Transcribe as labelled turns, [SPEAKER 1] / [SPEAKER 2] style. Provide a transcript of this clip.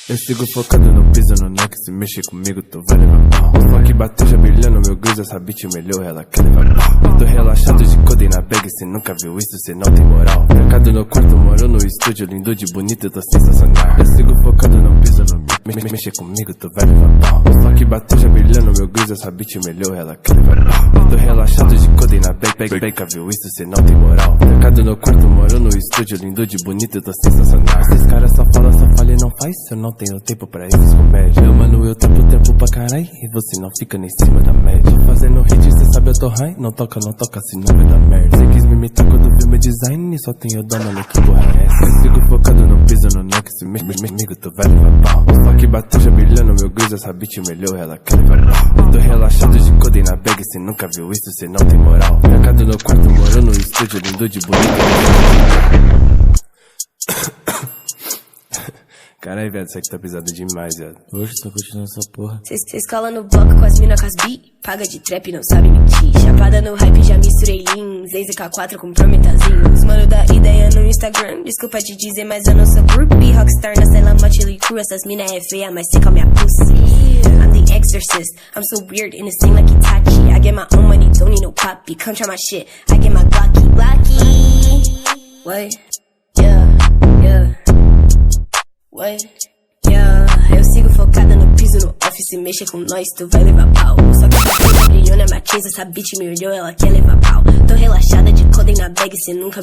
[SPEAKER 1] Eu sigo focado no piso, no neck, se mexe comigo tu vai levar pau. O funk bateu já brilhando, meu gruz, essa bitch melhor, ela quer levar pau. Eu tô relaxado de codem na bag, cê nunca viu isso, cê não tem moral. Mercado no quarto, morou no estúdio, lindo de bonito, eu tô sensacional. Eu sigo focado no piso, no mexe comigo, tu vai levar pau. O funk bateu já brilhando, meu gruz, essa bitch melhor, ela quer levar pau. Eu tô relaxado de codem na bag, nunca viu isso, cê não tem moral. Mercado no quarto, morou no estúdio, lindo de bonito, eu tô sensacional. Esses caras só falam e não faz, eu não tenho tempo pra esses comédias. Eu, mano, eu tempo pra caralho, e você não fica nem em cima da média. Tô fazendo hit, cê sabe eu tô high, não toca, senão vai dar merda. Cê quis me imitar quando viu meu design, só tenho dó, mano, que porra é essa? Eu sigo focado no piso, no neck, se mexe comigo, tu vai levar pau. O funk bateu já brilhando, meu gruz, essa bitch melhor, ela quer levar pau. Eu tô relaxado de codem na bag, cê nunca viu isso, cê não tem moral. Mercado no quarto, morou no estúdio, lindo de bonito. Caralho, velho, isso aqui tá pesado demais, velho.
[SPEAKER 2] Oxe, tô continuando essa porra.
[SPEAKER 3] Cês colam no bloco com as mina com as bi. Paga de trap, não sabe mentir. Chapada no hype, já misturei lean. Zaze K4 com prometazinho. Os mano da ideia no Instagram. Desculpa te dizer, mas eu não sou groupie. Rockstar na cela, mochila crew. Essas mina é feia, mas seca minha pussy. I'm the exorcist. I'm so weird in this thing like Itachi. I get my own money, don't need no poppy. Come try my shit, I get my Glocky. What? Yeah. What? Yeah, eu sigo focada no piso, no office, mexa com nós, tu vai levar pau. Só que essa brilhou na matriz, essa bitch me olhou, ela quer levar pau. Tô relaxada de codem na bag, cê nunca